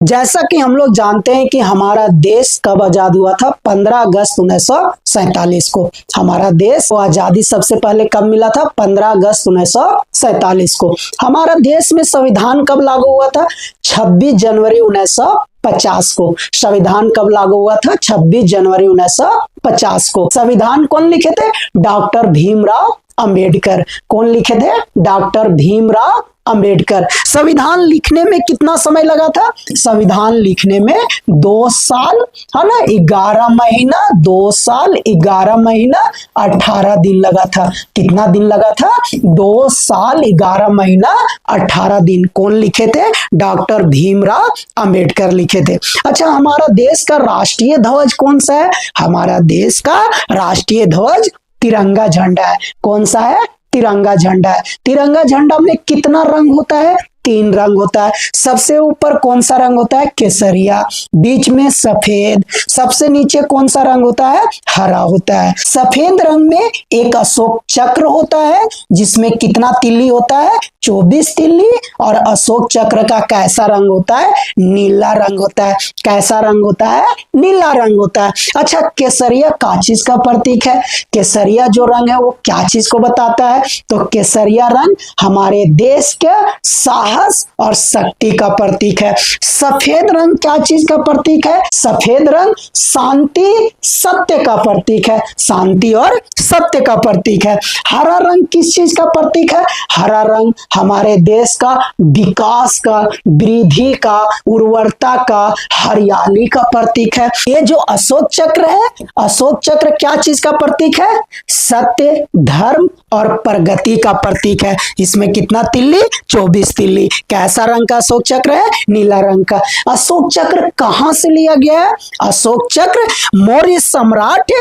जैसा कि हम लोग जानते हैं कि हमारा देश कब आजाद हुआ था? 15 अगस्त 1947 को। हमारा देश को आजादी सबसे पहले कब मिला था? 15 अगस्त 1947 को। हमारा देश में संविधान कब लागू हुआ था? 26 जनवरी 1950 को। संविधान कब लागू हुआ था? 26 जनवरी 1950 को। संविधान कौन लिखे थे? डॉक्टर भीमराव अंबेडकर। कौन लिखे थे? डॉक्टर भीमराव अंबेडकर। संविधान लिखने में कितना समय लगा था? संविधान लिखने में 2 साल, है ना, 11 महीना, 2 साल 11 महीना 18 दिन लगा था। कितना दिन लगा था? 2 साल 11 महीना 18 दिन। कौन लिखे थे? डॉक्टर भीमराव अंबेडकर लिखे थे। अच्छा, हमारा देश का राष्ट्रीय ध्वज कौन सा है? हमारा देश का राष्ट्रीय ध्वज तिरंगा झंडा है। कौन सा है? तिरंगा झंडा है। तिरंगा झंडा में कितना रंग होता है? 3 रंग होता है। सबसे ऊपर कौन सा रंग होता है? केसरिया। बीच में सफेद। सबसे नीचे कौन सा रंग होता है? हरा होता है। सफेद रंग में एक अशोक चक्र होता है जिसमें कितना तिल्ली होता है? 24 तिल्ली। और अशोक चक्र का कैसा रंग होता है? नीला रंग होता है। कैसा रंग होता है? नीला रंग होता है। अच्छा, केसरिया क्या चीज का प्रतीक है? केसरिया जो रंग है वो क्या चीज को बताता है? तो केसरिया रंग हमारे देश के साहस और शक्ति का प्रतीक है। सफेद रंग क्या चीज का प्रतीक है? सफेद रंग शांति, सत्य का प्रतीक है। शांति और सत्य का प्रतीक है। हरा रंग किस चीज का प्रतीक है? हरा रंग हमारे देश का विकास का, वृद्धि का, उर्वरता का, हरियाली का प्रतीक है। ये जो अशोक चक्र है, अशोक चक्र क्या चीज का प्रतीक है? सत्य, धर्म और प्रगति का प्रतीक है। इसमें कितना तिल्ली? 24 तिल्ली। कैसा रंग का अशोक चक्र है? नीला रंग का। अशोक चक्र कहां से लिया गया है? अशोक चक्र मौर्य सम्राट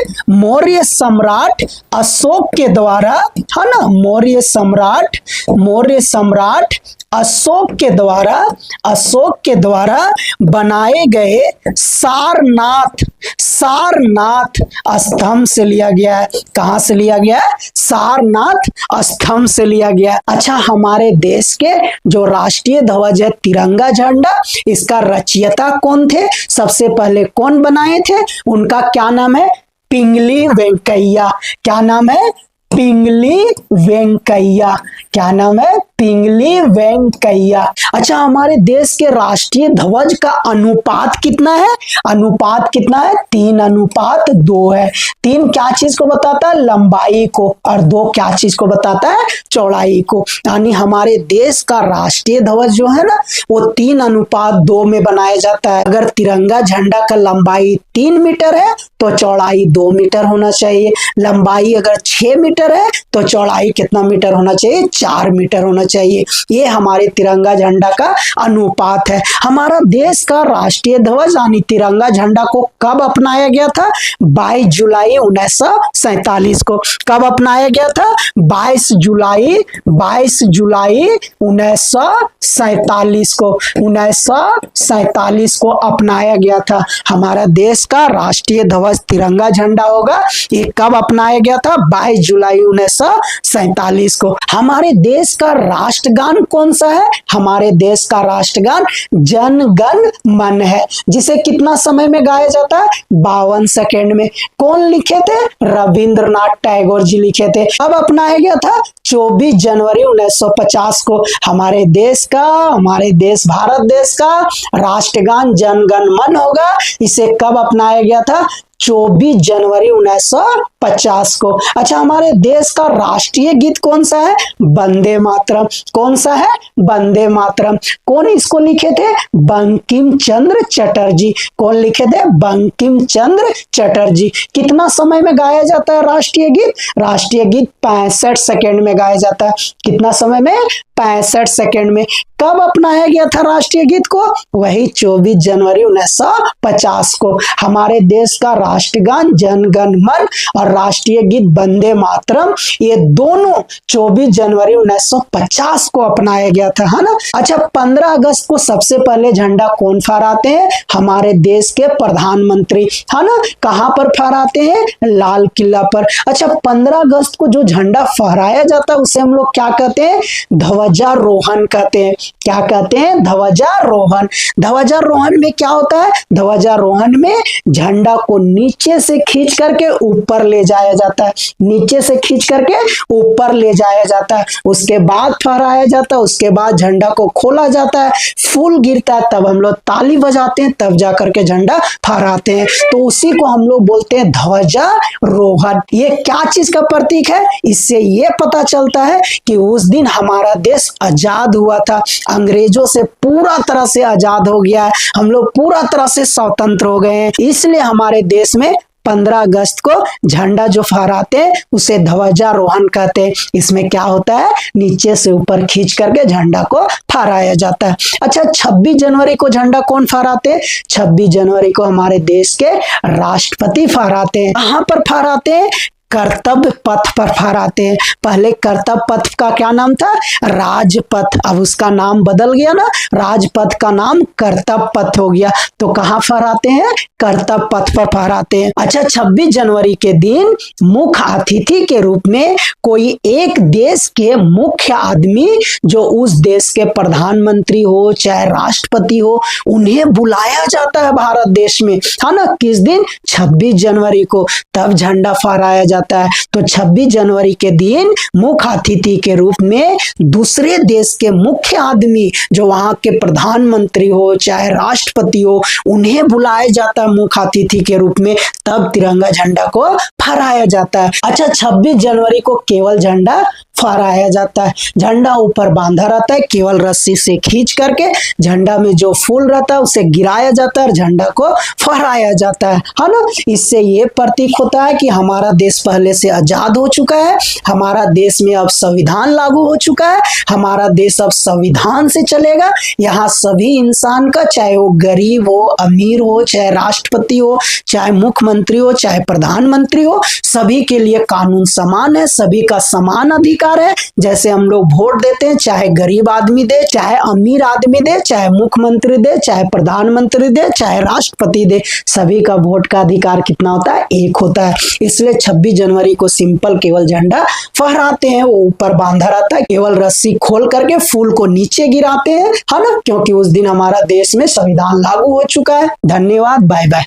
अशोक के द्वारा, है ना, मौर्य सम्राट अशोक के द्वारा बनाए गए सारनाथ स्तंभ से लिया गया है। कहां से लिया गया है? सारनाथ स्तंभ से लिया गया है। अच्छा, हमारे देश के जो राष्ट्रीय ध्वज है तिरंगा झंडा, इसका रचयिता कौन थे? सबसे पहले कौन बनाए थे? उनका क्या नाम है? पिंगली वेंकैया। क्या नाम है? पिंगली वेंकैया। क्या नाम है? पिंगली वेंकैया। अच्छा, हमारे देश के राष्ट्रीय ध्वज का अनुपात कितना है? अनुपात कितना है? 3:2 है। 3 क्या चीज को बताता है? लंबाई को। और 2 क्या चीज को बताता है? चौड़ाई को। यानी हमारे देश का राष्ट्रीय ध्वज जो है ना, वो 3:2 में बनाया जाता है। अगर तिरंगा झंडा का लंबाई 3 मीटर है तो चौड़ाई 2 मीटर होना चाहिए। लंबाई अगर 6 मीटर है तो चौड़ाई कितना मीटर होना चाहिए? 4 मीटर होना चाहिए। ये हमारे तिरंगा झंडा का अनुपात है। हमारा देश का राष्ट्रीय ध्वज यानी तिरंगा झंडा को कब अपनाया गया था? 22 जुलाई 1947 को। कब अपनाया गया था? 22 जुलाई 1947 को। 1947 को अपनाया गया था। हमारा देश का राष्ट्रीय ध्वज तिरंगा झंडा होगा। ये कब अपनाया गया था? 22 जुलाई 1947 को। हमारे देश का राष्ट्रगान कौन सा है? हमारे देश का राष्ट्रगान जन गण मन है, जिसे कितना समय में गाया जाता है? 52 सेकेंड में। कौन लिखे थे? रविंद्रनाथ टैगोर जी लिखे थे। अब अपनाया गया था 24 जनवरी 1950 को। हमारे देश भारत देश का राष्ट्रगान जन गण मन होगा। इसे कब अपनाया गया था? 24 जनवरी 1950 को। अच्छा, हमारे देश का राष्ट्रीय गीत कौन सा है? वंदे मातरम। कौन सा है? वंदे मातरम। कौन इसको लिखे थे? बंकिम चंद्र चटर्जी। कौन लिखे थे? बंकिम चंद्र चटर्जी। कितना समय में गाया जाता है राष्ट्रीय गीत? राष्ट्रीय गीत 65 सेकेंड में गाया जाता है। कितना समय में? 65 सेकेंड में। कब अपनाया गया था राष्ट्रीय गीत को? वही 24 जनवरी 1950 को। हमारे देश का राष्ट्रगान जन गण मन और राष्ट्रीय गीत वंदे मातरम, ये दोनों 24 जनवरी 1950 को अपनाया गया था, है ना। अच्छा, 15 अगस्त को सबसे पहले झंडा कौन फहराते हैं? हमारे देश के प्रधानमंत्री, है ना। कहां पर फहराते हैं? लाल किला पर। अच्छा, 15 अगस्त को जो झंडा फहराया जाता है उसे हम लोग क्या कहते हैं? ध्वजारोहण कहते हैं। क्या कहते हैं? ध्वजारोहण। ध्वजारोहण में क्या होता है? ध्वजारोहण में झंडा को नीचे से खींच करके ऊपर ले जाया जाता है, नीचे से खींच करके ऊपर ले जाया जाता है, उसके बाद फहराया जाता है, उसके बाद झंडा को खोला जाता है, फूल गिरता है, तब हम लोग ताली बजाते हैं, तब जा करके झंडा फहराते हैं। तो उसी को हम लोग बोलते हैं ध्वजारोहण। ये क्या चीज का प्रतीक है? इससे ये पता चलता है कि उस दिन हमारा देश आजाद हुआ था, अंग्रेजों से पूरा तरह से आजाद हो गया है, हम लोग पूरा तरह से स्वतंत्र हो गए हैं। इसलिए हमारे देश में 15 अगस्त को झंडा जो फहराते हैं उसे ध्वजारोहण कहते हैं। इसमें क्या होता है? नीचे से ऊपर खींच करके झंडा को फहराया जाता है। अच्छा, 26 जनवरी को झंडा कौन फहराते हैं? 26 जनवरी को हमारे देश के राष्ट्रपति फहराते हैं। कहां पर फहराते हैं? कर्तव्य पथ पर फहराते हैं। पहले कर्तव्य पथ का क्या नाम था? राजपथ। अब उसका नाम बदल गया ना, राजपथ का नाम कर्तव्य पथ हो गया। तो कहाँ फहराते हैं? कर्तव्य पथ पर फहराते हैं। अच्छा, 26 जनवरी के दिन मुख्य अतिथि के रूप में कोई एक देश के मुख्य आदमी, जो उस देश के प्रधानमंत्री हो चाहे राष्ट्रपति हो, उन्हें बुलाया जाता है भारत देश में, है ना। किस दिन? 26 जनवरी को। तब झंडा फहराया जाता है। तो 26 जनवरी के दिन मुख्य अतिथि के रूप में दूसरे देश के मुख्य आदमी, जो वहां के प्रधानमंत्री हो चाहे राष्ट्रपति हो, उन्हें बुलाया जाता है मुख्य अतिथि के रूप में। तब तिरंगा झंडा को फहराया जाता है। अच्छा, 26 जनवरी को केवल झंडा फहराया जाता है। झंडा ऊपर बांधा रहता है, केवल रस्सी से खींच करके झंडा में जो फूल रहता है उसे गिराया जाता है और झंडा को फहराया जाता है ना। इससे ये प्रतीक होता है कि हमारा देश पहले से आजाद हो चुका है, हमारा देश में अब संविधान लागू हो चुका है, हमारा देश अब संविधान से चलेगा। यहाँ सभी इंसान का, चाहे वो गरीब हो, अमीर हो, चाहे राष्ट्रपति हो, चाहे मुख्यमंत्री हो, चाहे प्रधानमंत्री हो, सभी के लिए कानून समान है, सभी का समान अधिकार है। जैसे हम लोग वोट देते हैं, चाहे गरीब आदमी दे, चाहे अमीर आदमी दे, चाहे मुख्यमंत्री दे, चाहे प्रधानमंत्री दे, चाहे राष्ट्रपति दे, सभी का वोट का अधिकार कितना होता है? एक होता है। इसलिए 26 जनवरी को सिंपल केवल झंडा फहराते हैं, वो ऊपर बांधा रहता है, केवल रस्सी खोल करके फूल को नीचे गिराते हैं, है ना, क्योंकि उस दिन हमारा देश में संविधान लागू हो चुका है। धन्यवाद, बाय बाय।